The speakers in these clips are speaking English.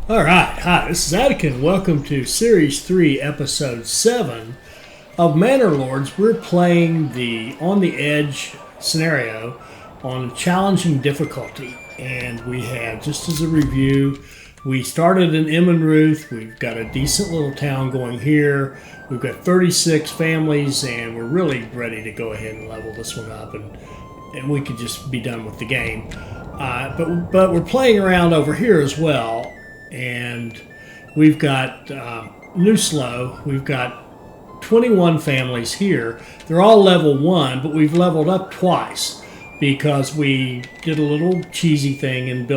All right, hi, this is Attican. Welcome to Series 3, Episode 7 of Manor Lords. We're playing the On the Edge scenario on challenging difficulty. And we have, just as a review, we started in Immenreuth. We've got a decent little town going here. We've got 36 families, and we're really ready to go ahead and level this one up, and we could just be done with the game. But we're playing around over here as well. And we've got Nusslohe. We've got 21 families here. They're all level 1, but we've leveled up twice because we did a little cheesy thing and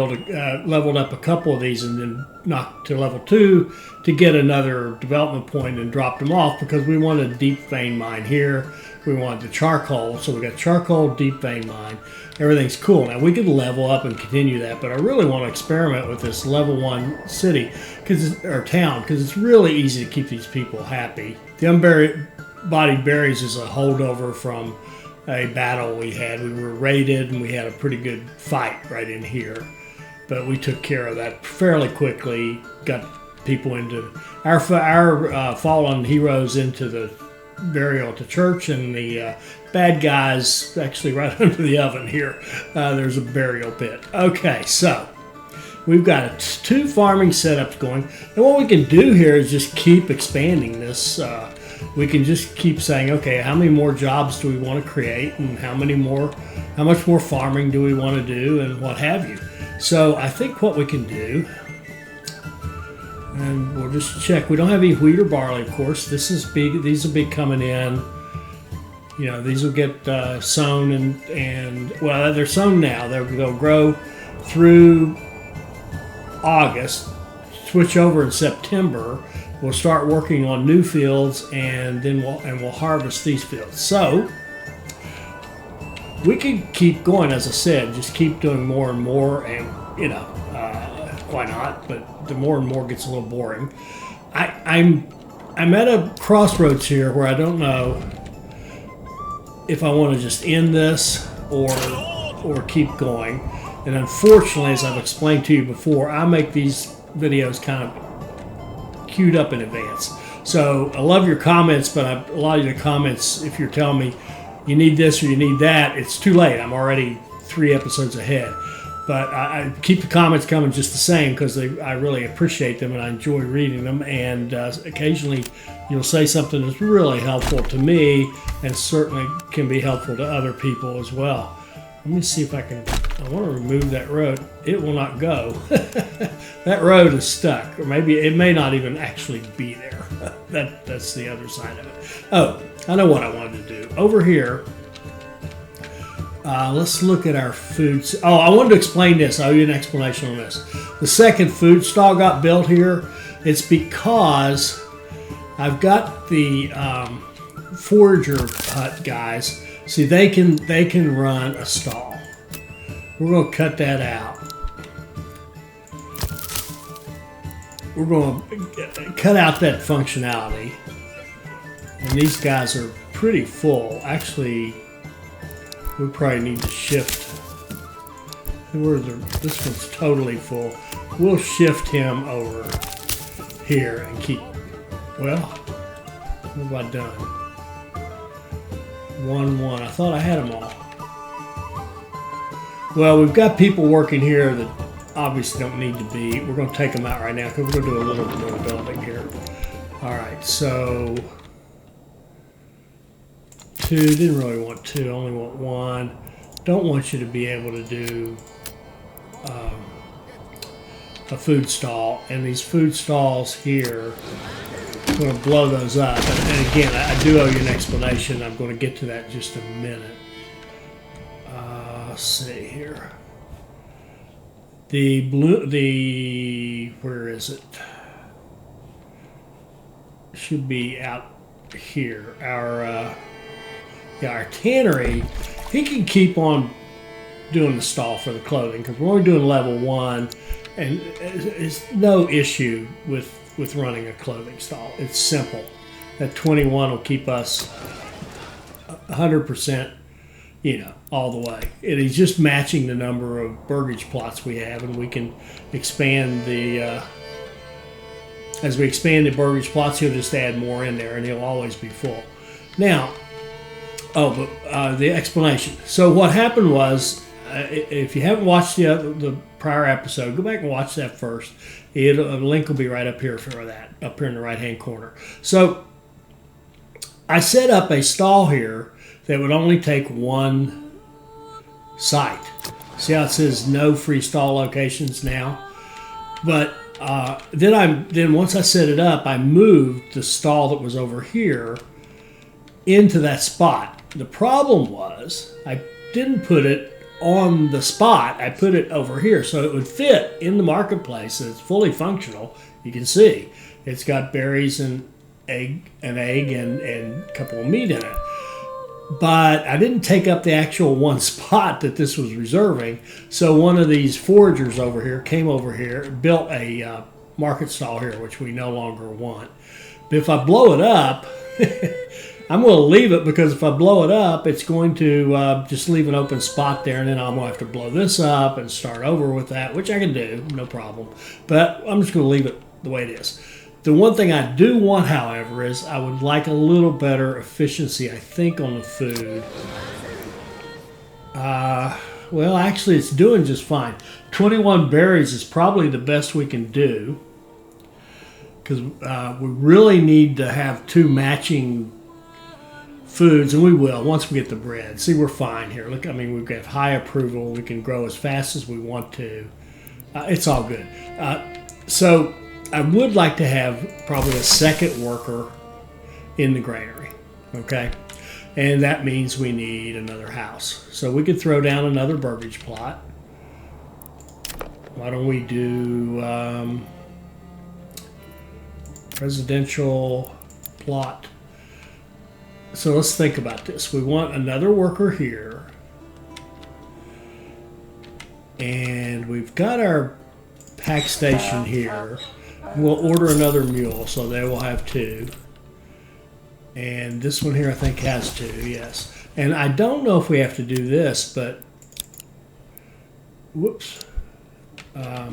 leveled up a couple of these and then knocked to level 2 to get another development point and dropped them off because we wanted a deep vein mine here. We wanted the charcoal, so we got charcoal, deep vein mine. Everything's cool. Now we could level up and continue that, but I really want to experiment with this level 1 city or town because it's really easy to keep these people happy. The unbodied berries is a holdover from a battle we had. We were raided and we had a pretty good fight right in here, but we took care of that fairly quickly. Got people into our fallen heroes into the burial at the church, and the bad guys actually right under the oven here. There's a burial pit. Okay, so we've got 2 farming setups going, and what we can do here is just keep expanding this. We can just keep saying, okay, how many more jobs do we want to create, and how much more farming do we want to do, and what have you. So I think what we can do, and we'll just check. We don't have any wheat or barley, of course. These will be coming in. You know, these will get sown and well, they're sown now. They'll grow through August. Switch over in September. We'll start working on new fields, and then we'll harvest these fields. So we can keep going, as I said, just keep doing more and more, and why not? But the more and more gets a little boring. I'm at a crossroads here where I don't know if I want to just end this or keep going. And unfortunately, as I've explained to you before, I make these videos kind of queued up in advance. So I love your comments, but a lot of your comments, if you're telling me you need this or you need that, it's too late. I'm already 3 episodes ahead. But I keep the comments coming just the same because I really appreciate them and I enjoy reading them. And occasionally you'll say something that's really helpful to me and certainly can be helpful to other people as well. Let me see if I want to remove that road. It will not go. That road is stuck, or maybe it may not even actually be there. That's the other side of it. Oh, I know what I wanted to do. Over here, let's look at our foods. Oh, I wanted to explain this. I owe you an explanation on this. The second food stall got built here. It's because I've got the forager hut guys. See, they can run a stall. We're going to cut that out. We're going to cut out that functionality. And these guys are pretty full. Actually, we probably need to shift. This one's totally full. We'll shift him over here and keep. Well, what have I done? 1-1. I thought I had them all. Well, we've got people working here that obviously don't need to be. We're going to take them out right now because we're going to do a little bit more building here. All right, so 2, didn't really want 2, only want 1. Don't want you to be able to do a food stall. And these food stalls here, I'm going to blow those up. And again, I do owe you an explanation. I'm going to get to that in just a minute. Let's see here. Where is it? Should be out here. Our tannery, he can keep on doing the stall for the clothing because we're only doing level 1, and it's no issue with running a clothing stall. It's simple. That 21 will keep us 100%, all the way. And he's just matching the number of burgage plots we have, and we can expand the as we expand the burgage plots, he'll just add more in there, and he'll always be full. Now, the explanation. So what happened was, if you haven't watched the prior episode, go back and watch that first. A link will be right up here for that, up here in the right-hand corner. So I set up a stall here that would only take one site. See how it says no free stall locations now? But then once I set it up, I moved the stall that was over here into that spot. The problem was I didn't put it on the spot. I put it over here so it would fit in the marketplace. It's fully functional. You can see it's got berries and an egg and a couple of meat in it. But I didn't take up the actual one spot that this was reserving. So one of these foragers over here came over here, built a market stall here, which we no longer want. But if I blow it up, I'm going to leave it, because if I blow it up, it's going to just leave an open spot there, and then I'm going to have to blow this up and start over with that, which I can do, no problem. But I'm just going to leave it the way it is. The one thing I do want, however, is I would like a little better efficiency, I think, on the food. Well, actually, it's doing just fine. 21 berries is probably the best we can do, because we really need to have 2 matching foods, and we will once we get the bread. See, we're fine here. Look, I mean, we've got high approval. We can grow as fast as we want to. It's all good. So I would like to have probably a second worker in the granary, okay? And that means we need another house. So we could throw down another burgage plot. Why don't we do residential plot? So let's think about this. We want another worker here. And we've got our pack station here. We'll order another mule, so they will have 2. And this one here, I think, has 2, yes. And I don't know if we have to do this, but... Whoops. Pack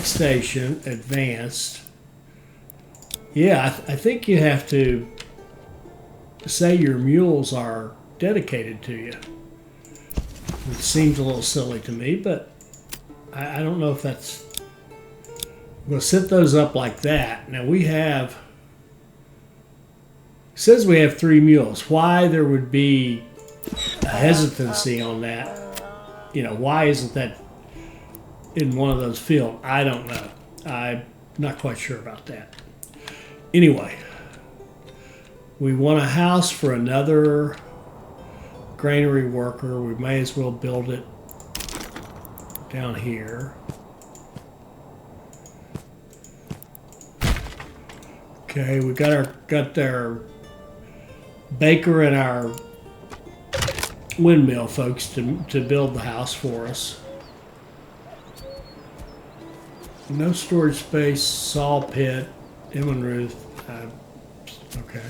station, advanced. Yeah, I think you have to say your mules are dedicated to you. It seems a little silly to me, but I don't know if that's... We'll set those up like that. Now we have... It says we have 3 mules. Why there would be a hesitancy on that? You know, why isn't that in one of those fields? I don't know. I'm not quite sure about that. Anyway, we want a house for another granary worker. We may as well build it down here. Okay, we got our baker and our windmill folks to build the house for us. No storage space, saw pit, Immenreuth. Okay.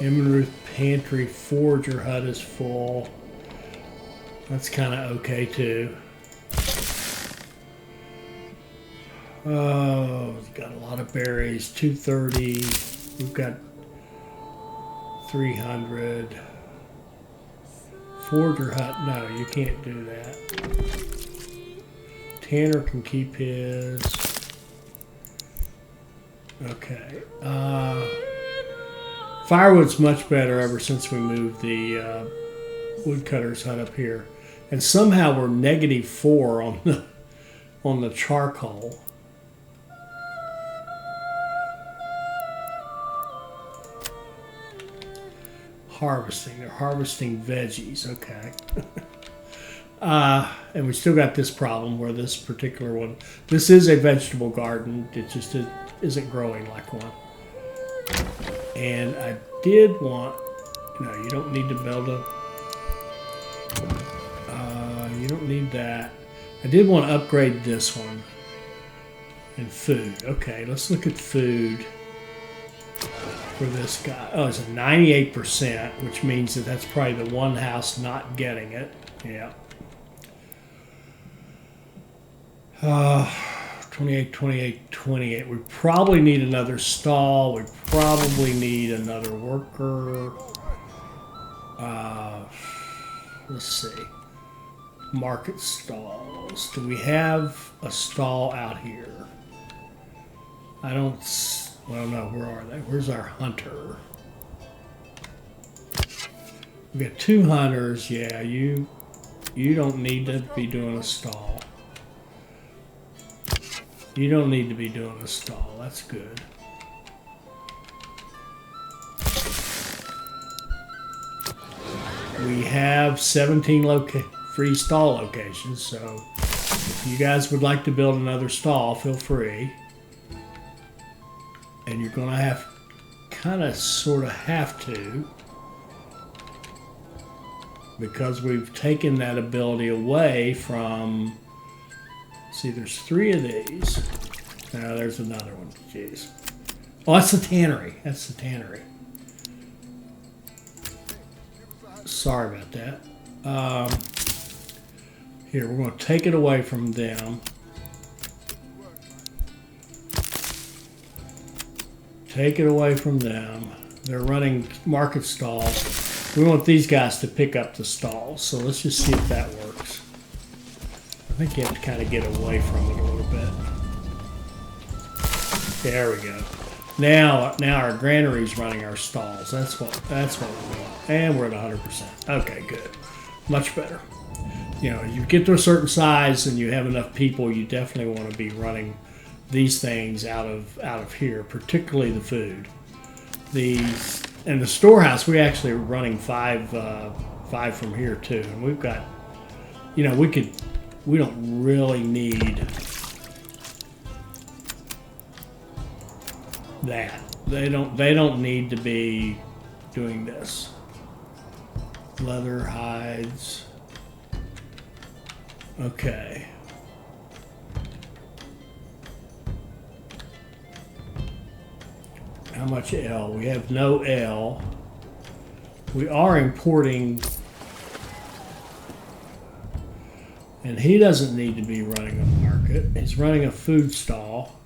Immenreuth pantry forager hut is full. That's kind of okay too. Oh, we've got a lot of berries. 230. We've got 300. Forager hut. No, you can't do that. Tanner can keep his. Okay. Firewood's much better ever since we moved the woodcutter's hut up here. And somehow we're -4 on the charcoal. Harvesting. They're harvesting veggies. Okay. And we still got this problem where this particular one, this is a vegetable garden. It just isn't growing like one. And I did want, no, you don't need to build a, you don't need that. I did want to upgrade this one. And food. Okay, let's look at food for this guy. Oh, it's a 98%, which means that that's probably the one house not getting it. Yeah. 28, 28, 28. We probably need another stall. We probably need another worker. Let's see. Market stalls. Do we have a stall out here? I don't. Well, no. Where are they? Where's our hunter? We got 2 hunters. Yeah, you don't need to be doing a stall. You don't need to be doing a stall. That's good. We have 17 free stall locations, so if you guys would like to build another stall, feel free. And you're going to have, sort of have to, because we've taken that ability away from, see, there's 3 of these. Now there's another one. Jeez. Oh, that's the tannery. That's the tannery. Sorry about that. Here, we're going to take it away from them. Take it away from them. They're running market stalls. We want these guys to pick up the stalls. So let's just see if that works. I think you have to kind of get away from it a little bit. There we go. Now our granary's running our stalls. That's what we want. And we're at 100%. Okay, good. Much better. You know, you get to a certain size and you have enough people, you definitely want to be running these things out of here, particularly the food. In the storehouse, we actually are running 5 from here too. And we've got, you know, we don't really need that. They don't need to be doing this. Leather, hides. Okay. How much L? We have no L. We are importing, and he doesn't need to be running a market. He's running a food stall.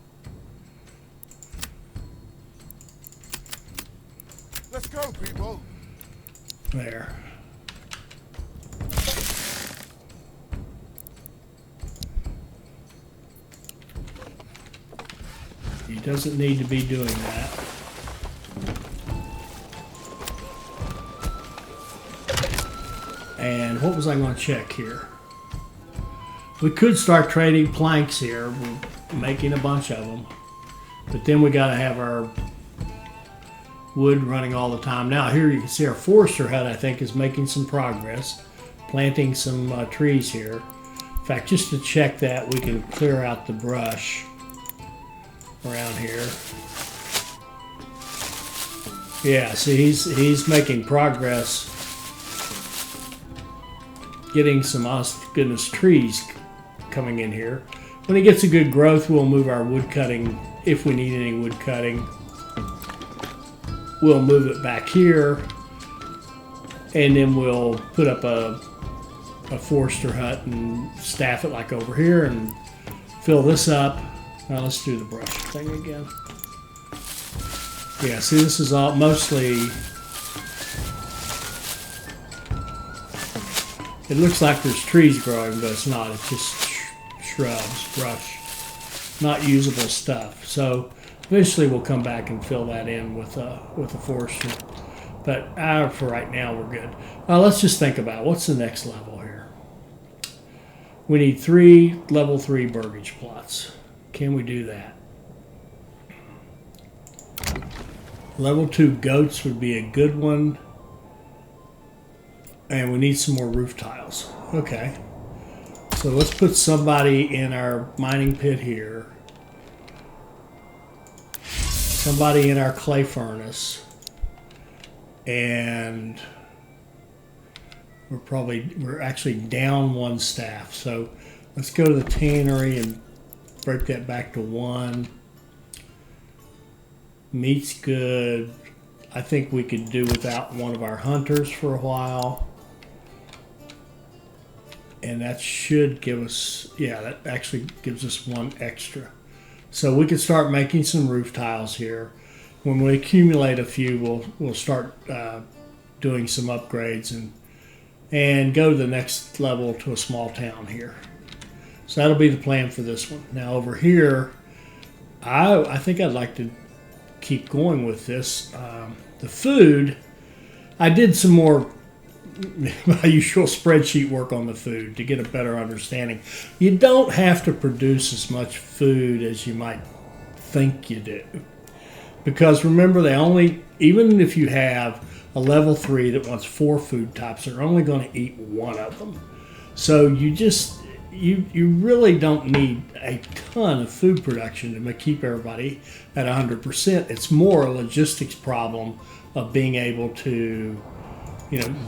Let's go, people. There. He doesn't need to be doing that. And what was I going to check here? We could start trading planks here. We're making a bunch of them. But then we got to have our wood running all the time. Now here you can see our forester hut, I think, is making some progress. Planting some trees here. In fact, just to check that, we can clear out the brush around here. Yeah, see, he's making progress getting some, honest to goodness, trees coming in here. When it gets a good growth, we'll move our wood cutting, if we need any wood cutting. We'll move it back here, and then we'll put up a forester hut and staff it like over here and fill this up. Now let's do the brush thing again. Yeah, see, this is all mostly, it looks like there's trees growing, but it's not. It's just shrubs, brush, not usable stuff. So eventually we'll come back and fill that in with a forester. But for right now, we're good. Let's just think about what's the next level here. We need 3 level 3 burgage plots. Can we do that? Level 2 goats would be a good one. And we need some more roof tiles. Okay. So let's put somebody in our mining pit here. Somebody in our clay furnace. And we're actually down 1 staff. So let's go to the tannery and break that back to 1. Meat's good. I think we could do without one of our hunters for a while. And that should give us, yeah, that actually gives us one extra. So we can start making some roof tiles here. When we accumulate a few, we'll start doing some upgrades and go to the next level to a small town here. So that'll be the plan for this one. Now over here, I think I'd like to keep going with this. The food, I did some more my usual spreadsheet work on the food to get a better understanding. You don't have to produce as much food as you might think you do. Because remember, they only, even if you have a level 3 that wants 4 food types, they're only going to eat one of them. So you really don't need a ton of food production to keep everybody at 100%. It's more a logistics problem of being able to,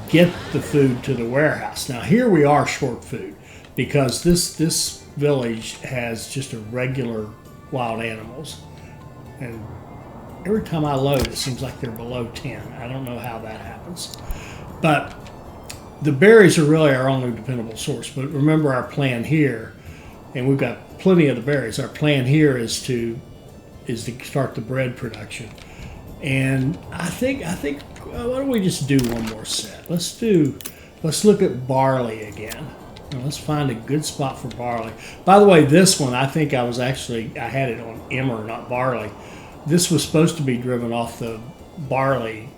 get the food to the warehouse. Now here we are short food because this village has just a regular wild animals, and every time I load, it seems like they're below 10. I don't know how that happens, but the berries are really our only dependable source. But remember our plan here, and we've got plenty of the berries. Our plan here is to start the bread production, and I think why don't we just do one more set? Let's look at barley again. Now let's find a good spot for barley. By the way, this one I think I had it on emmer, not barley. This was supposed to be driven off the barley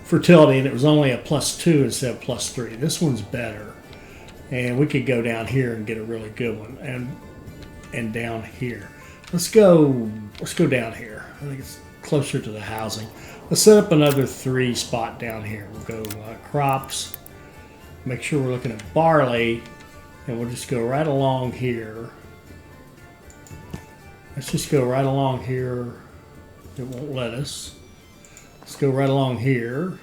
fertility, and it was only a +2 instead of +3. This one's better, and we could go down here and get a really good one, and down here. Let's go down here. I think it's closer to the housing. Let's set up another 3 spot down here. We'll go crops. Make sure we're looking at barley, and we'll just go right along here. Let's just go right along here. It won't let us. Let's go right along here.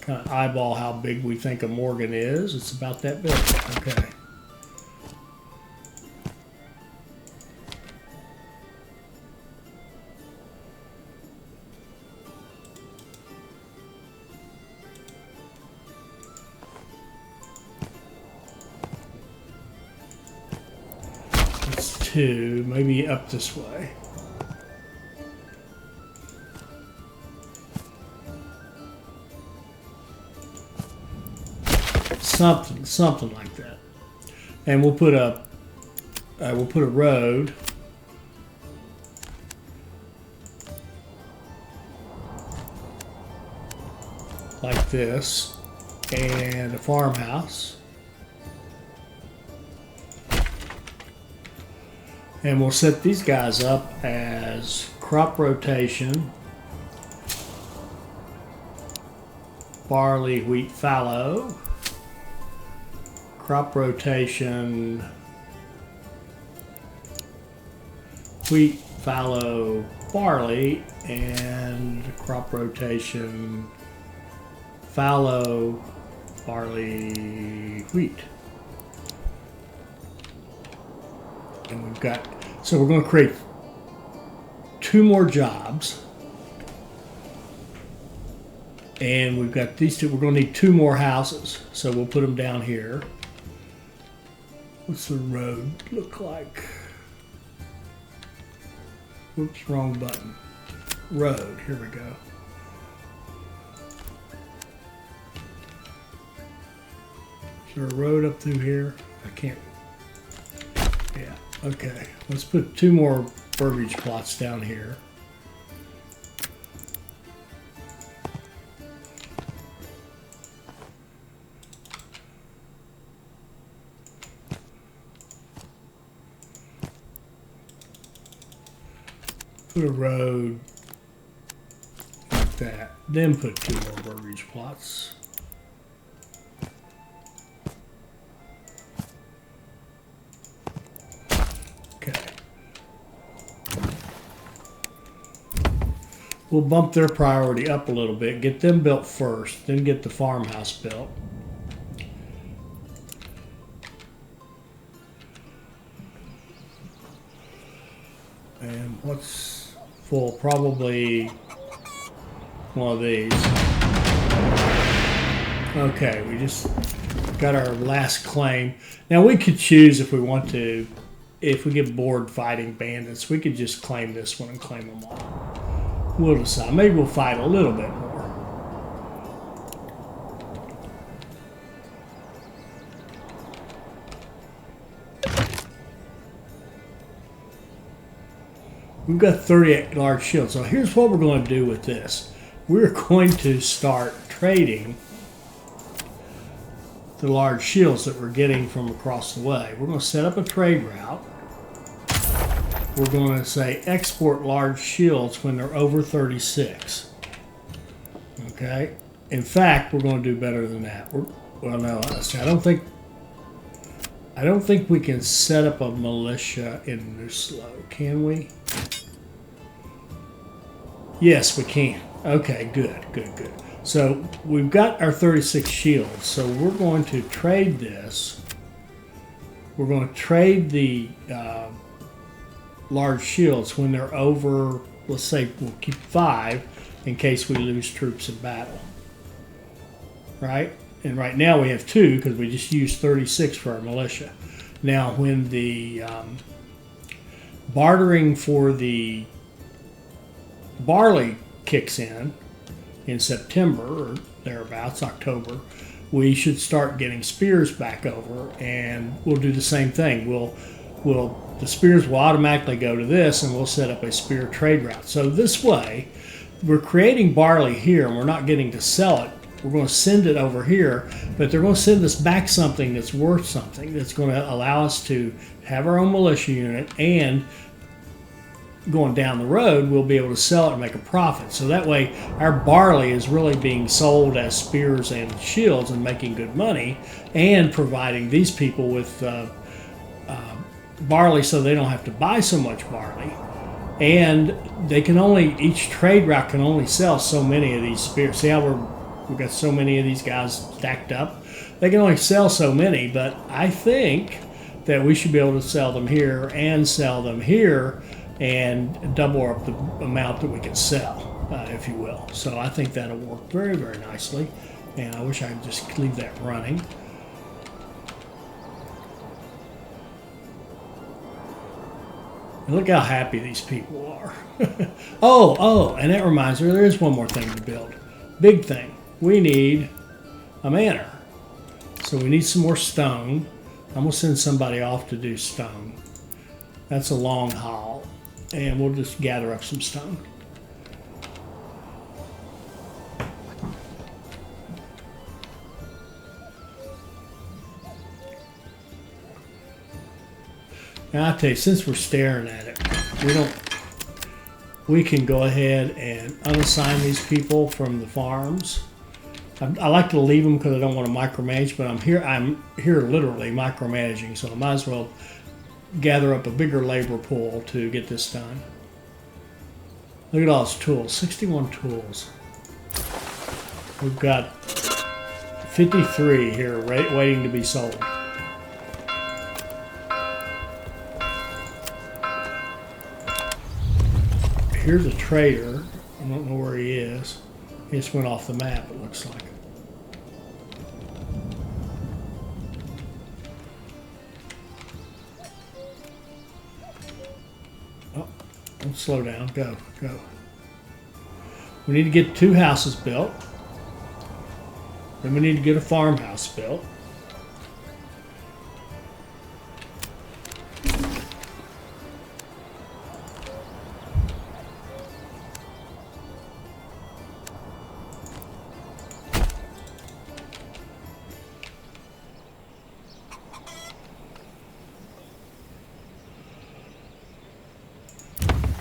Kind of eyeball how big we think a Morgan is. It's about that big. Okay. That's 2, maybe up this way. Something like that, and we'll put a road like this, and a farmhouse, and we'll set these guys up as crop rotation, barley, wheat, fallow. Crop rotation, wheat, fallow, barley, and crop rotation, fallow, barley, wheat. And so we're going to create 2 more jobs. And we've got these 2, we're going to need 2 more houses. So we'll put them down here. What's the road look like? Whoops, wrong button. Road, here we go. Is there a road up through here? I can't. Yeah, okay. Let's put 2 more verbiage plots down here. Put a road like that. Then put 2 more verbiage plots. Okay. We'll bump their priority up a little bit. Get them built first, then get the farmhouse built. And what's full? Probably one of these. Okay, we just got our last claim. Now we could choose if we want to, if we get bored fighting bandits, we could just claim this one and claim them all. We'll decide. Maybe we'll fight a little bit more. We've got 38 large shields. So here's what we're going to do with this. We're going to start trading the large shields that we're getting from across the way. We're going to set up a trade route. We're going to say export large shields when they're over 36. Okay. In fact, we're going to do better than that. Well, no, I don't think we can set up a militia in Nusslohe, can we? Yes, we can. Okay, good. So we've got our 36 shields. So we're going to trade this. We're going to trade the large shields when they're over, let's say we'll keep 5 in case we lose troops in battle. Right? And right now we have 2 because we just used 36 for our militia. Now when the bartering for the barley kicks in September or thereabouts, October, we should start getting spears back over, and we'll do the same thing. The spears will automatically go to this, and we'll set up a spear trade route. So this way, we're creating barley here, and we're not getting to sell it. We're going to send it over here, but they're going to send us back something that's worth something, that's going to allow us to have our own militia unit, and going down the road, we'll be able to sell it and make a profit. So that way, our barley is really being sold as spears and shields and making good money, and providing these people with barley so they don't have to buy so much barley. And they can only, each trade route can only sell so many of these spears. See how we've got so many of these guys stacked up? They can only sell so many, but I think that we should be able to sell them here and sell them here, and double up the amount that we can sell, if you will. So I think that'll work very, very nicely. And I wish I could just leave that running. And look how happy these people are. Oh, and that reminds me, there is one more thing to build. Big thing. We need a manor. So we need some more stone. I'm going to send somebody off to do stone. That's a long haul. And we'll just gather up some stone. Now I tell you, since we're staring at it, we can go ahead and unassign these people from the farms. I like to leave them because I don't want to micromanage, but I'm here literally micromanaging, so I might as well gather up a bigger labor pool to get this done. Look at all those tools, 61 tools. We've got 53 here waiting to be sold. Here's a trader. I don't know where he is. He just went off the map, it looks like. Don't slow down. Go. We need to get 2 houses built. Then we need to get a farmhouse built.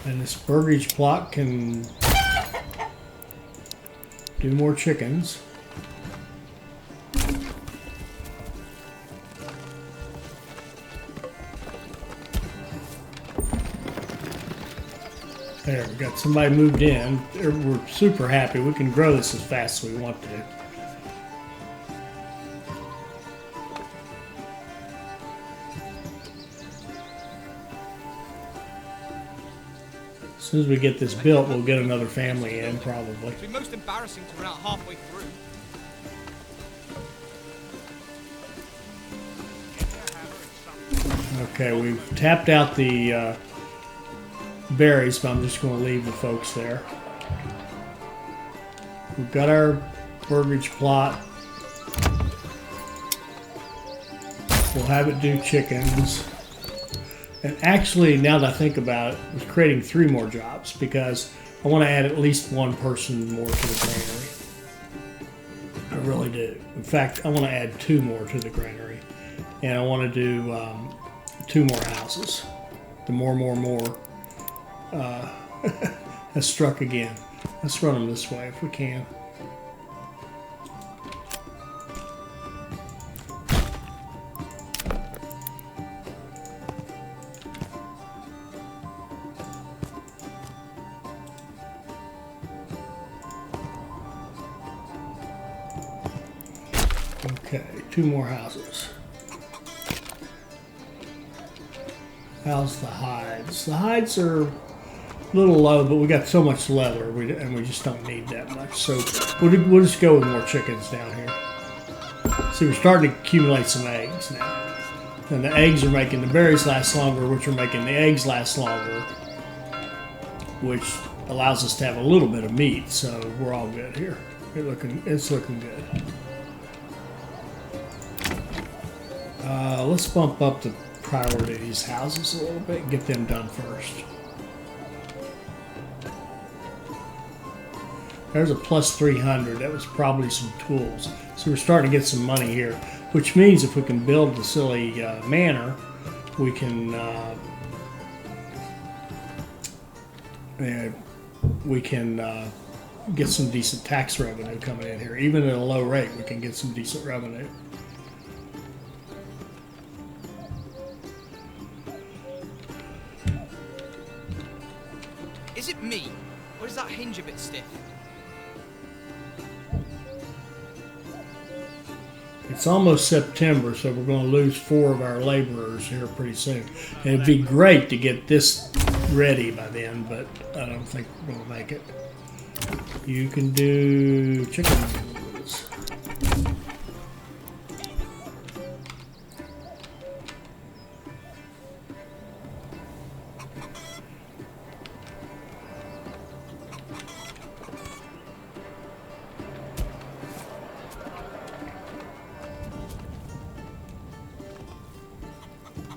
And this burgage plot can do more chickens. There, we got somebody moved in. We're super happy. We can grow this as fast as we want to. As soon as we get this built, we'll get another family in, probably. It'd be most embarrassing to run out halfway through. Okay, we've tapped out the berries, but I'm just going to leave the folks there. We've got our burgage plot. We'll have it do chickens. And actually, now that I think about it, it's creating 3 more jobs because I want to add at least 1 person more to the granary. I really do. In fact, I want to add 2 more to the granary. And I want to do 2 more houses. The more has struck again. Let's run them this way if we can. Okay, 2 more houses. How's the hides? The hides are a little low, but we got so much leather, and we just don't need that much. So we'll just go with more chickens down here. See, we're starting to accumulate some eggs now. And the eggs are making the berries last longer, which are making the eggs last longer, which allows us to have a little bit of meat. So we're all good here. It's looking good. Let's bump up the priority of these houses a little bit and get them done first. There's a plus 300. That was probably some tools. So we're starting to get some money here, which means if we can build the silly manor, we can get some decent tax revenue coming in here. Even at a low rate, we can get some decent revenue. Is it me, or is that hinge a bit stiff? It's almost September, so we're going to lose 4 of our laborers here pretty soon. And it'd be great to get this ready by then, but I don't think we're going to make it. You can do chickens.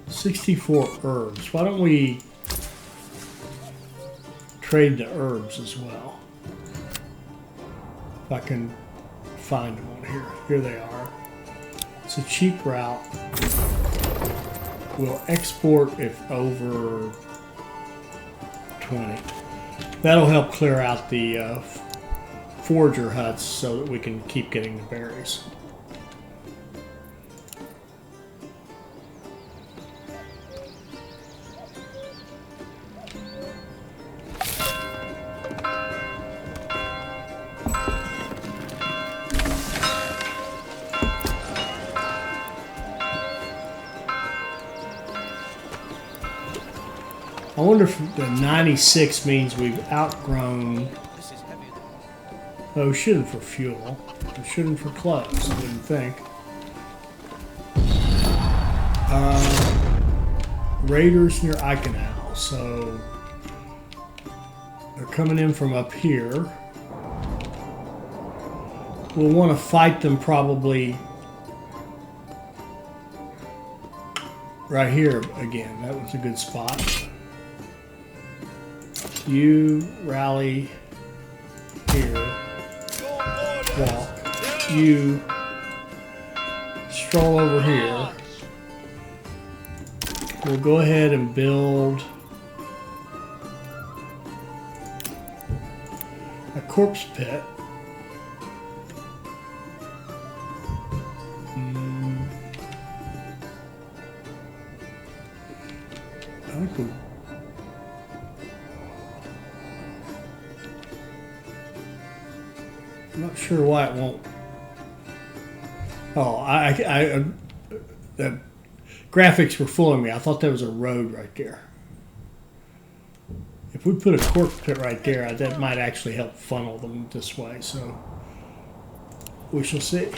64 herbs. Why don't we trade the herbs as well? If I can find them on here. Here they are. It's a cheap route. We'll export if over 20. That'll help clear out the forager huts so that we can keep getting the berries. I wonder if the 96 means we've outgrown. This is heavy. Oh, we shouldn't for fuel. We shouldn't for clothes, I wouldn't think. Raiders near Eichenau, so they're coming in from up here. We'll want to fight them probably right here again. That was a good spot. You rally here, walk. You stroll over here. We'll go ahead and build a corpse pit. I think we'll I'm not sure why it won't. Oh, the graphics were fooling me. I thought there was a road right there. If we put a corpse pit right there, that might actually help funnel them this way. So we shall see.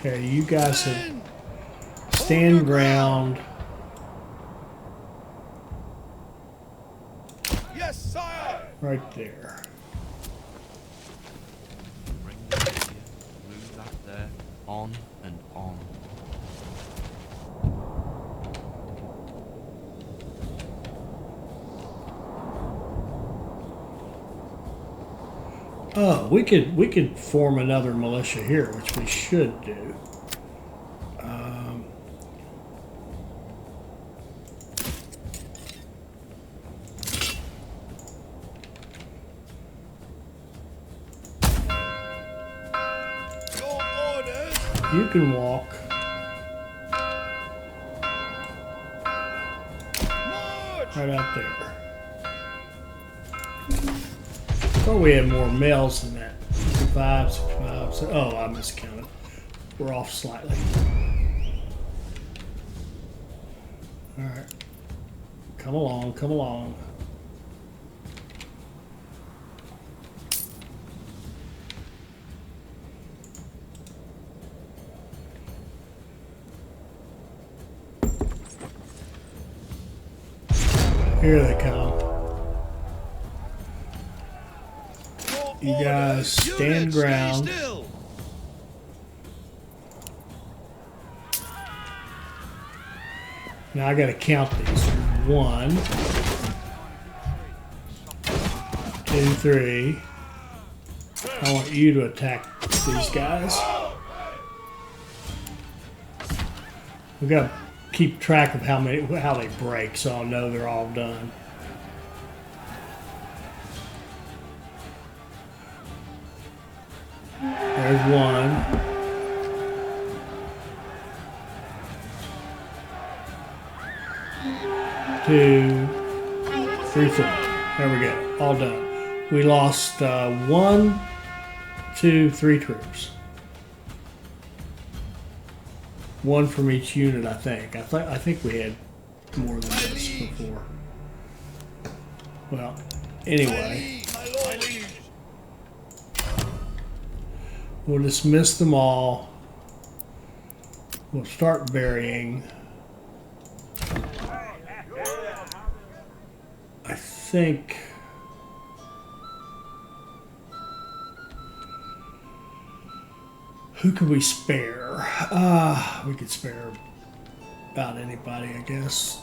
Okay, you guys have stand ground. Yes, sire. Right there. Bring the spear, move that there, on and on. Oh, we could form another militia here, which we should do. Your orders. You can walk. March. Right out there. Thought we had more males than that. 65, 65. So, oh, I miscounted. We're off slightly. All right. Come along, come along. Here they come. You guys stand ground. Still. Now I gotta count these. 1, 2, 3. I want you to attack these guys. We gotta keep track of how they break, so I'll know they're all done. There's 1. 2, 3, 4. There we go. All done. We lost 1, 2, 3 troops. 1 from each unit, I think. I think we had more than this before. Well, anyway, My lord. My liege. we'll dismiss them all. We'll start burying. I think who could we spare? We could spare about anybody, I guess.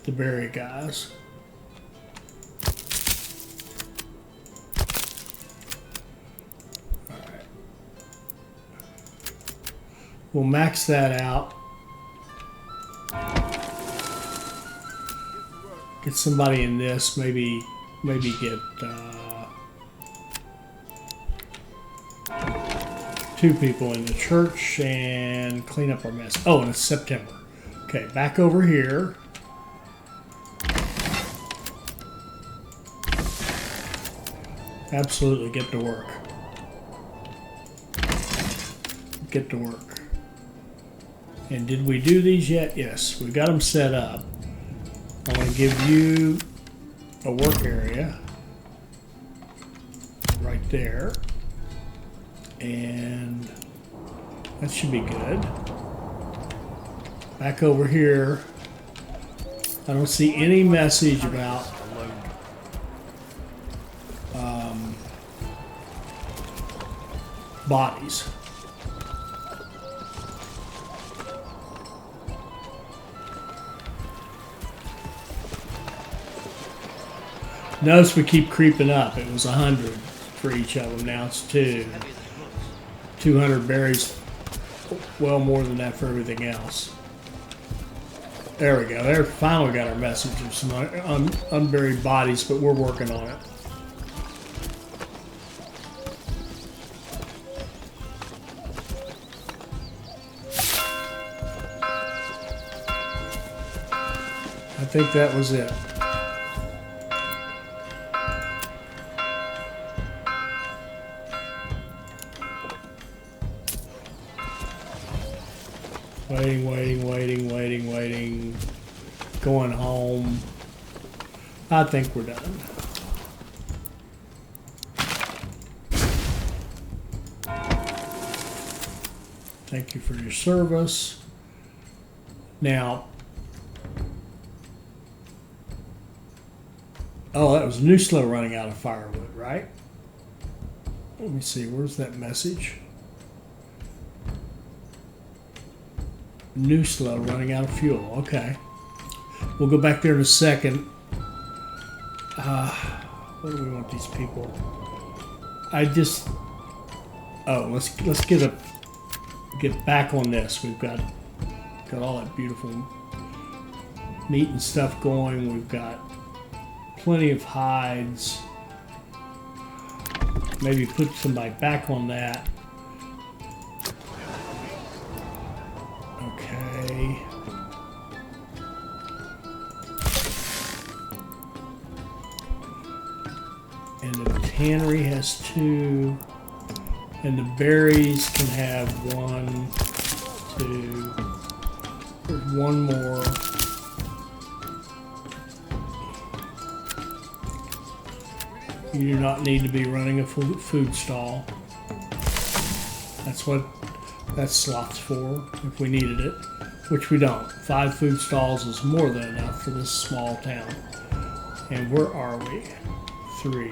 The berry guys. All right. We'll max that out. Get somebody in this, maybe get 2 people in the church and clean up our mess. Oh, and it's September. Okay, back over here. Absolutely, get to work. Get to work. And did we do these yet? Yes, we got them set up. I'm going to give you a work area right there. And that should be good. Back over here, I don't see any message about bodies. Notice we keep creeping up. It was 100 for each of them. Now it's 2. Heavy as it looks. 200 berries. Well, more than that for everything else. There we go. There, finally got our message of some unburied bodies, but we're working on it. I think that was it. Waiting. Going home. I think we're done. Thank you for your service. Now, oh, that was Nusslohe running out of firewood, right? Let me see, where's that message? Nusslohe running out of fuel. Okay. We'll go back there in a second. What do we want these people? Let's get back on this. We've got all that beautiful meat and stuff going. We've got plenty of hides. Maybe put somebody back on that. Okay. And the tannery has 2. And the berries can have 1, 2. There's 1 more. You do not need to be running a food stall. That's what that slot's for, if we needed it, which we don't. 5 food stalls is more than enough for this small town. And where are we? 3.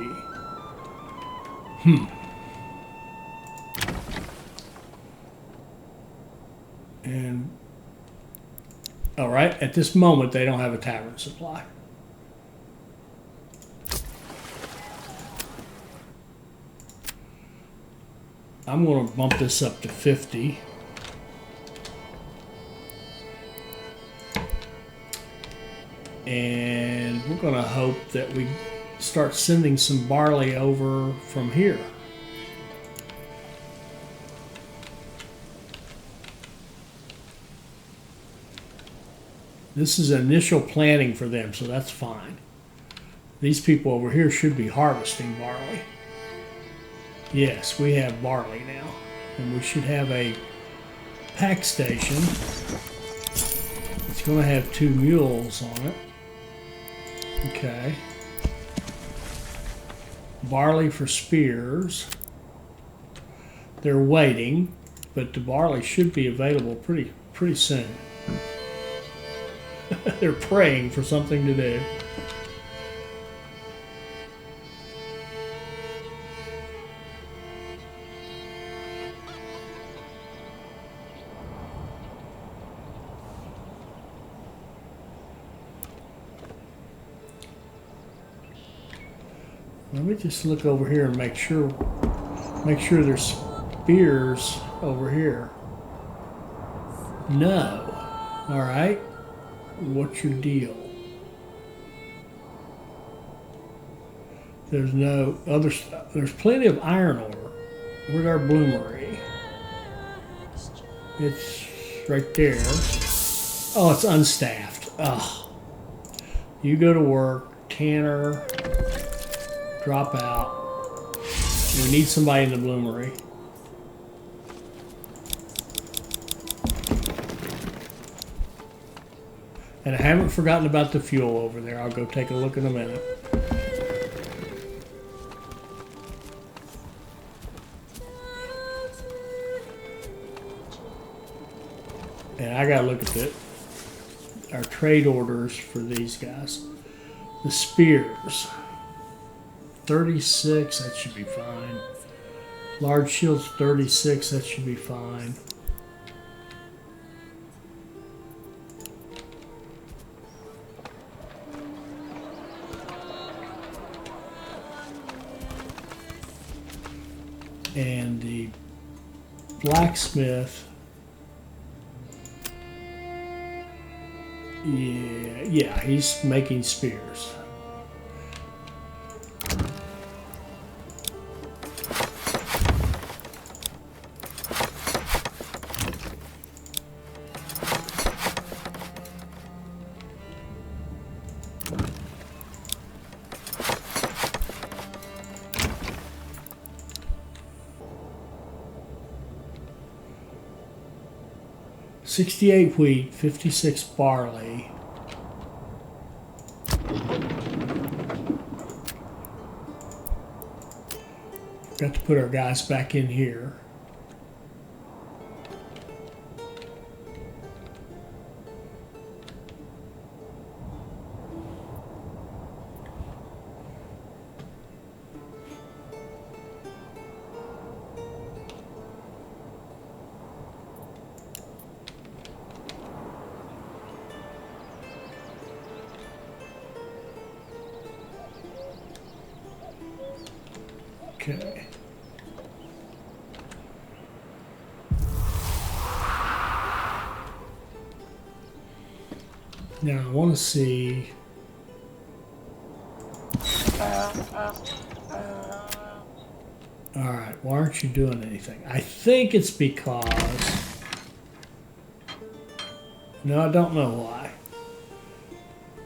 And, all right, at this moment, they don't have a tavern supply. I'm going to bump this up to 50. And we're going to hope that we start sending some barley over from here. This is initial planting for them, so that's fine. These people over here should be harvesting barley. Yes, we have barley now. And we should have a pack station. It's going to have 2 mules on it. Okay. Barley for spears. They're waiting, but the barley should be available pretty soon. They're praying for something to do. Let me just look over here and make sure there's spears over here. No. All right. What's your deal? There's no other stuff. There's plenty of iron ore. Where's our bloomery? It's right there. Oh, it's unstaffed. Oh. You go to work, Tanner. Drop out. We need somebody in the bloomery. And I haven't forgotten about the fuel over there. I'll go take a look in a minute. And I gotta look at our trade orders for these guys. The spears. 36, that should be fine. Large shields, 36, that should be fine. And the blacksmith, yeah, he's making spears. $68 wheat, 56 barley. Got to put our guys back in here. Okay. Now I want to see. All right, why aren't you doing anything? I think it's because. No, I don't know why.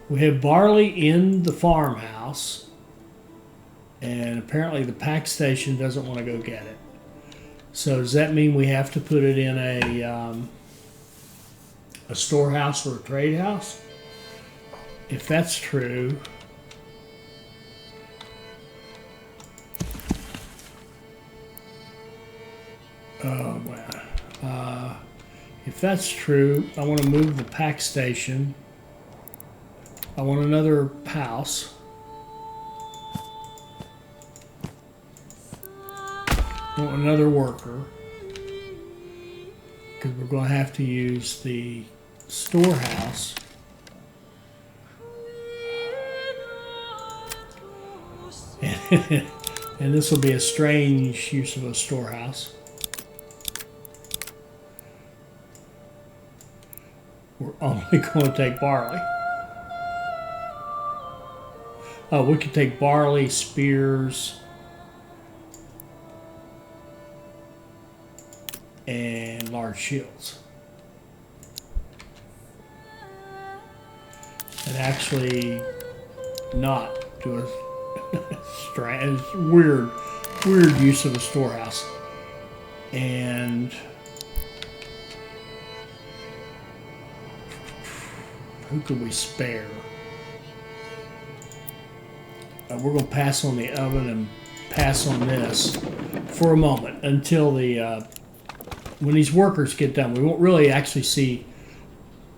We have barley in the farmhouse, and apparently the pack station doesn't want to go get it. So does that mean we have to put it in a storehouse or a trade house? If that's true, if that's true, I want to move the pack station. I want another house. I want another worker. Because we're going to have to use the storehouse. And this will be a strange use of a storehouse. We're only going to take barley. Oh, we could take barley, spears, and large shields. And actually not do a strange, weird use of a storehouse. And who could we spare? We're going to pass on the oven and pass on this for a moment until the when these workers get done. We won't really actually see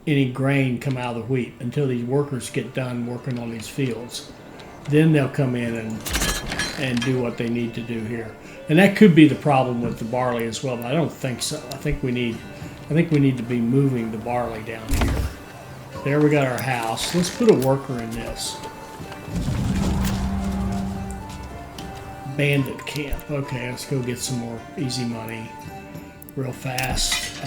any grain come out of the wheat until these workers get done working on these fields. Then they'll come in and do what they need to do here. And that could be the problem with the barley as well, but I don't think so. I think we need to be moving the barley down here. There we got our house. Let's put a worker in this. Bandit camp. Okay, let's go get some more easy money real fast.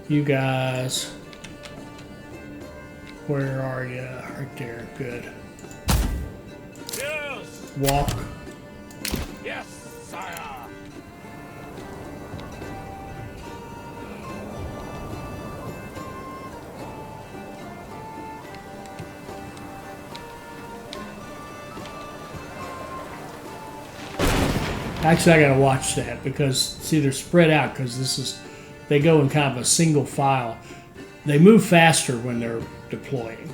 You guys, where are you? Right there. Good. Yes. Walk. Yes, sire. Actually, I gotta watch that because see, they're spread out because they go in kind of a single file. They move faster when they're deploying.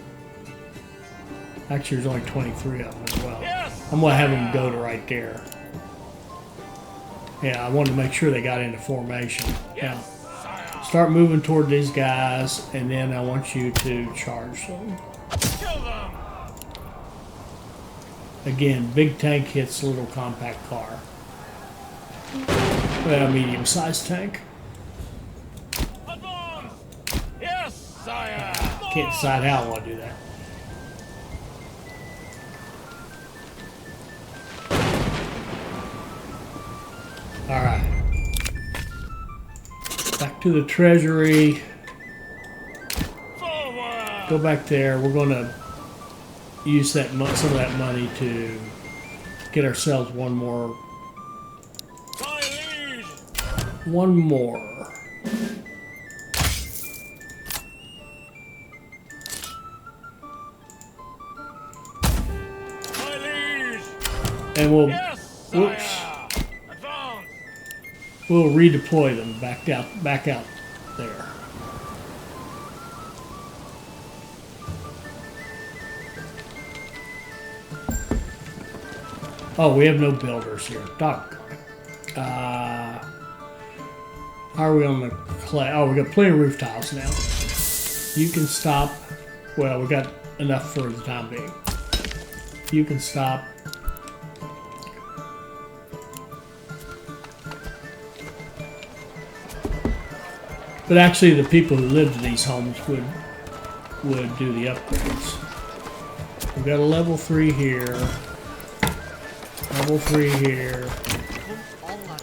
Actually, there's only 23 of them as well. Yes, I'm gonna have them go to right there. Yeah, I wanted to make sure they got into formation. yes, Now, sire. start moving toward these guys, and then I want you to charge them. Kill them. Again, big tank hits little compact car. Well, medium-sized tank. Advance. Yes, sire. Can't decide how I want to do that. All right. Back to the treasury. Forward. Go back there. We're going to use that some of that money to get ourselves one more. My liege. One more. My liege. And we'll Yes, whoops. sire. Advance. We'll redeploy them back out there. Oh, we have no builders here. Doc. How are we on the clay? Oh, we got plenty of roof tiles now. You can stop. Well, we got enough for the time being. You can stop. But actually, the people who lived in these homes would do the upgrades. We've got a level 3 here. Level 3 here. Come on, lad.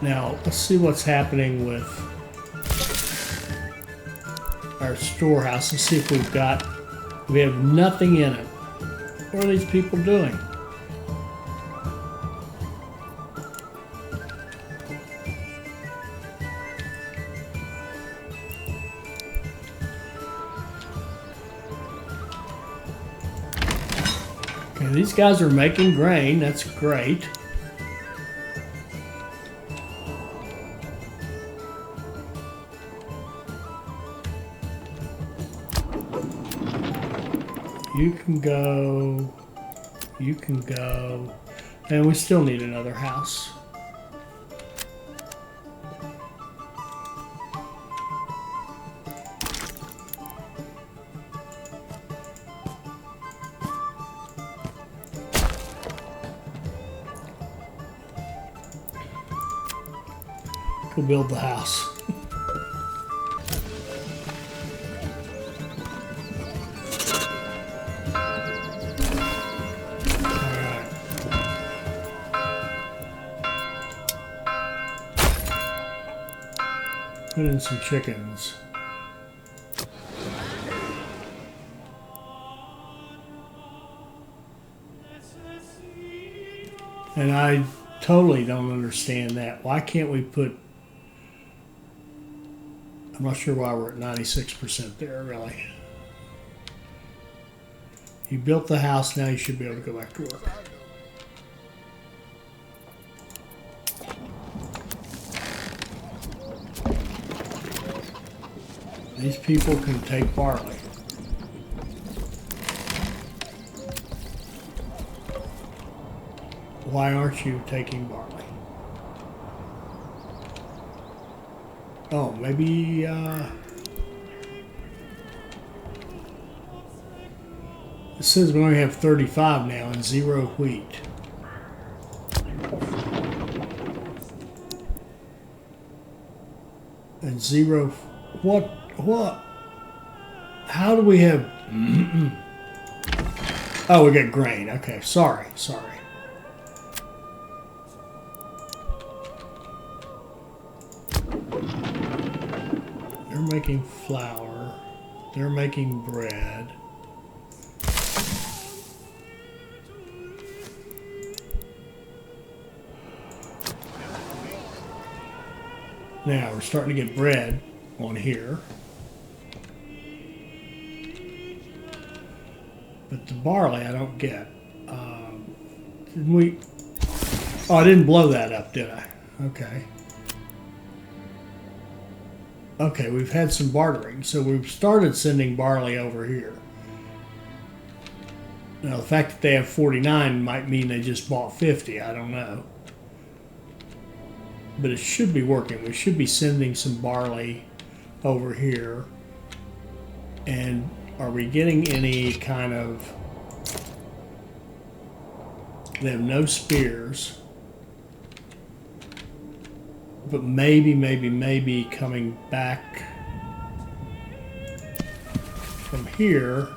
Now, let's see what's happening with our storehouse and see if we have nothing in it. What are these people doing? Okay, these guys are making grain. That's great. You can go. You can go. And we still need another house. Go build the house. Put in some chickens. And I totally don't understand that. Why can't we put... I'm not sure why we're at 96% there, really. You built the house, now you should be able to go back to work. These people can take barley. Why aren't you taking barley? Oh, maybe, it says we only have 35 now and 0 wheat. And 0, what? How do we have, oh, we got grain. Okay, sorry. They're making flour. They're making bread. Now we're starting to get bread on here. But the barley I don't get. Didn't we? Oh, I didn't blow that up, did I? Okay. Okay, we've had some bartering, so we've started sending barley over here. Now, the fact that they have 49 might mean they just bought 50. I don't know. But it should be working. We should be sending some barley over here. And are we getting any kind of... They have no spears. But maybe coming back from here.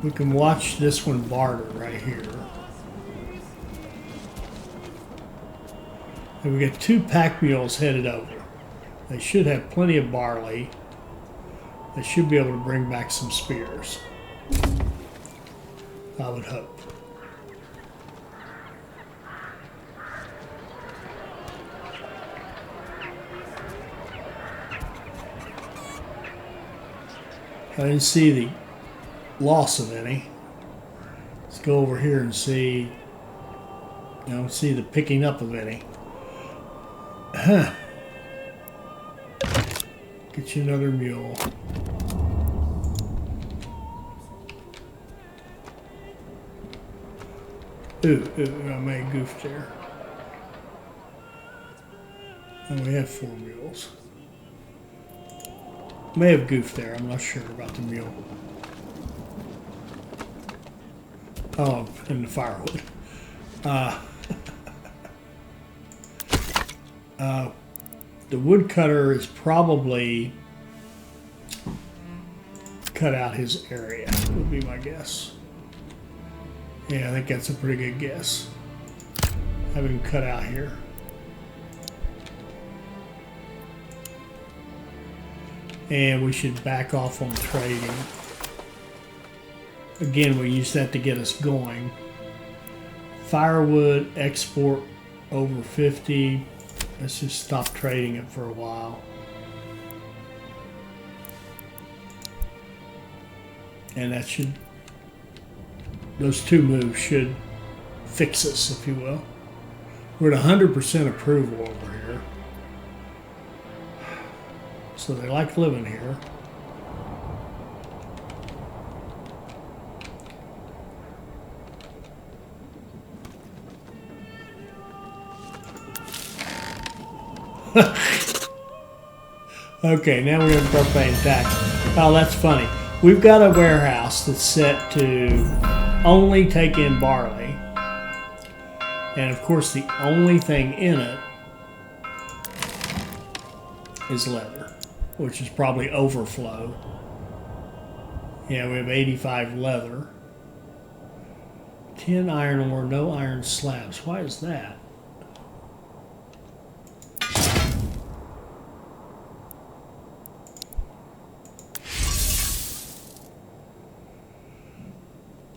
We can watch this one barter right here. And we got 2 pack mules headed over. They should have plenty of barley. They should be able to bring back some spears. I would hope. I didn't see the loss of any. Let's go over here and see. I don't see the picking up of any. Get you another mule. Ooh, I made a goof there. And we have 4 mules. May have goofed there. I'm not sure about the mule. Oh, and the firewood. The woodcutter is probably cut out his area, would be my guess. Yeah, I think that's a pretty good guess. Have him cut out here. And we should back off on trading. Again, we use that to get us going. Firewood, export over 50. Let's just stop trading it for a while. And that should, those two moves should fix us, if you will. We're at 100% approval over here. So they like living here. Okay, now we're going to start paying tax. Oh, that's funny. We've got a warehouse that's set to only take in barley. And of course, the only thing in it is leather, which is probably overflow. Yeah, we have 85 leather. 10 iron ore, no iron slabs. Why is that?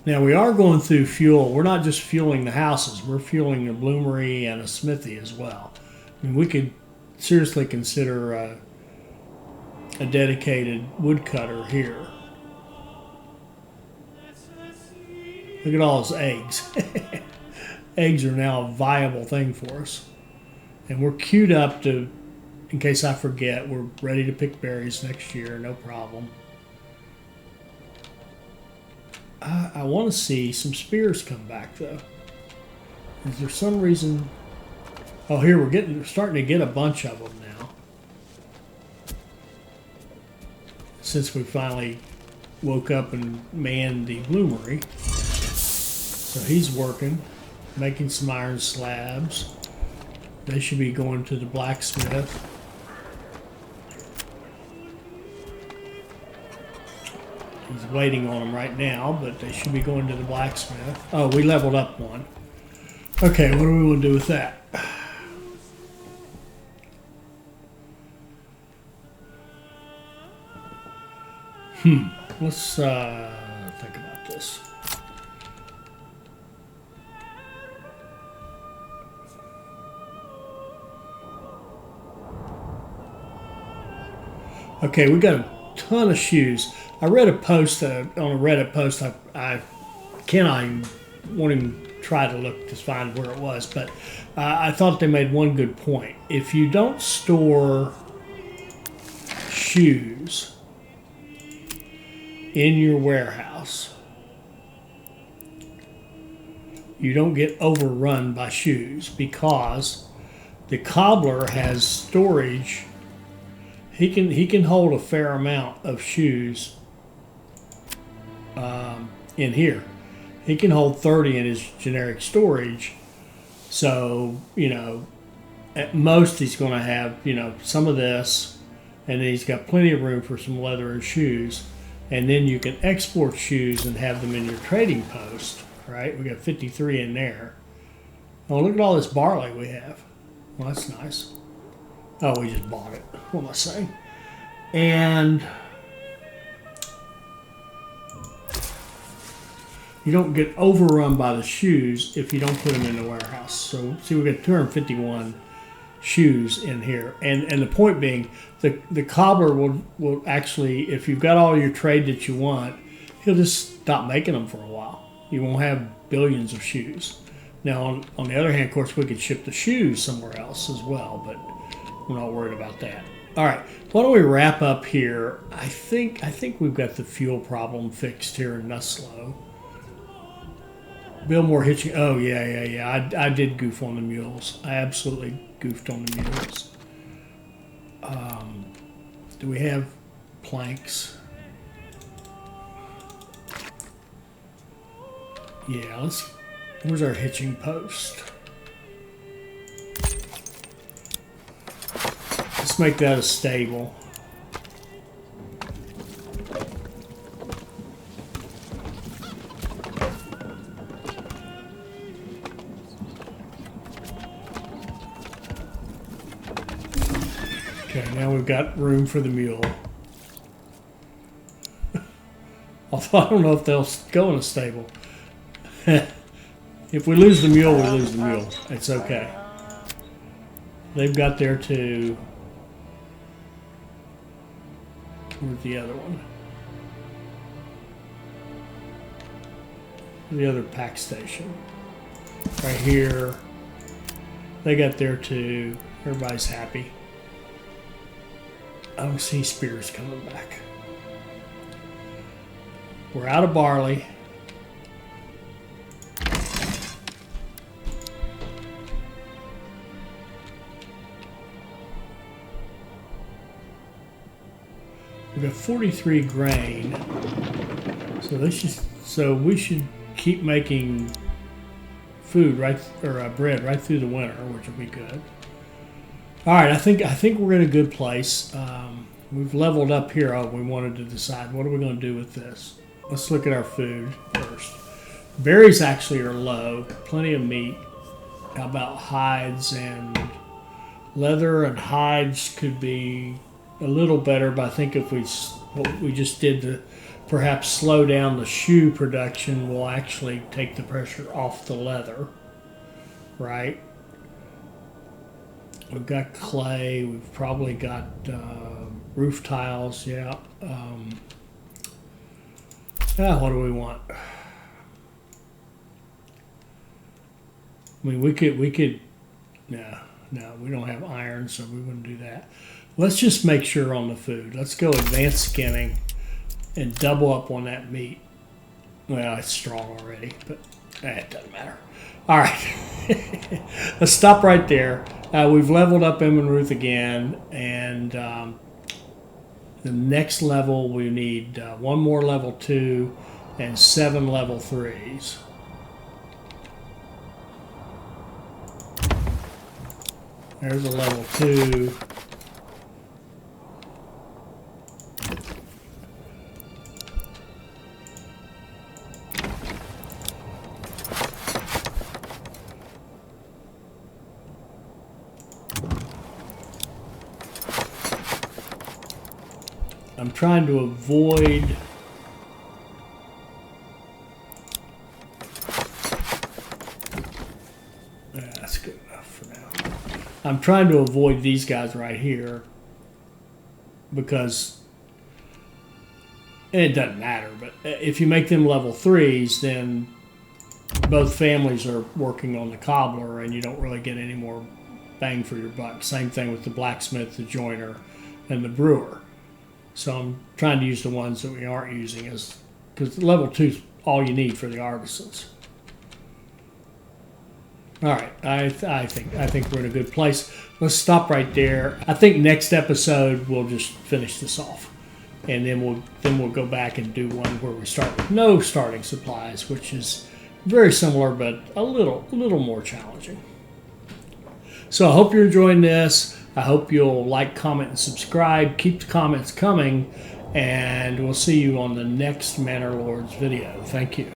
Now we are going through fuel. We're not just fueling the houses. We're fueling a bloomery and a smithy as well. I mean, we could seriously consider a dedicated woodcutter here. Look at all those eggs. Eggs are now a viable thing for us. And we're queued up to, in case I forget, we're ready to pick berries next year, no problem. I want to see some spears come back, though. Is there some reason? Oh, here we're starting to get a bunch of them now. Since we finally woke up and manned the bloomery. So he's working, making some iron slabs. They should be going to the blacksmith. He's waiting on them right now, but they should be going to the blacksmith. Oh, we leveled up one. Okay, what do we want to do with that? Let's think about this. Okay, we got a ton of shoes. I read a post on a Reddit post. I cannot even won't even try to look to find where it was, but I thought they made one good point. If you don't store shoes in your warehouse, you don't get overrun by shoes because the cobbler has storage. He can hold a fair amount of shoes in here. He can hold 30 in his generic storage. So, you know, at most he's going to have, you know, some of this, and then he's got plenty of room for some leather and shoes. And then you can export shoes and have them in your trading post, right? We got 53 in there. Oh, look at all this barley we have. Well, that's nice. Oh, we just bought it. What am I saying? And you don't get overrun by the shoes if you don't put them in the warehouse. So, see, we got 251 shoes in here. And the point being, the cobbler will actually, if you've got all your trade that you want, he'll just stop making them for a while. You won't have billions of shoes. Now, on the other hand, of course, we could ship the shoes somewhere else as well, but we're not worried about that. All right, why don't we wrap up here? I think we've got the fuel problem fixed here in Nusslohe. Bill Moore hitching. Oh yeah. I did goof on the mules. I absolutely goofed on the mules. Do we have planks. Yeah, where's our hitching post? Let's make that a stable. Okay, now we've got room for the mule. Although I don't know if they'll go in a stable. If we lose the mule, we lose the mule. It's okay. They've got there too. Where's the other one? The other pack station. Right here. They got there too. Everybody's happy. I don't see spears coming back. We're out of barley. We've got 43 grain. So we should keep making food bread right through the winter, which will be good. All right, I think we're in a good place. We've leveled up here. We wanted to decide what are we going to do with this. Let's look at our food first. Berries actually are low. Plenty of meat. How about hides and leather and hides could be a little better, but I think if what we just did to perhaps slow down the shoe production will actually take the pressure off the leather, right? We've got clay. We've probably got roof tiles. Yeah. What do we want? I mean, we could. No, we don't have iron, so we wouldn't do that. Let's just make sure on the food. Let's go advanced skinning and double up on that meat. Well, it's strong already, but it doesn't matter. All right, let's stop right there. We've leveled up Immenreuth again, and the next level we need one more level 2 and 7 level 3s. There's a level 2. I'm trying to avoid that's good enough for now. I'm trying to avoid these guys right here because it doesn't matter, but if you make them level 3s, then both families are working on the cobbler and you don't really get any more bang for your buck. Same thing with the blacksmith, the joiner, and the brewer. So I'm trying to use the ones that we aren't using because level 2 is all you need for the artisans. All right, I think we're in a good place. Let's stop right there. I think next episode we'll just finish this off, and then we'll go back and do one where we start with no starting supplies, which is very similar but a little more challenging. So I hope you're enjoying this. I hope you'll like, comment, and subscribe. Keep the comments coming, and we'll see you on the next Manor Lords video. Thank you.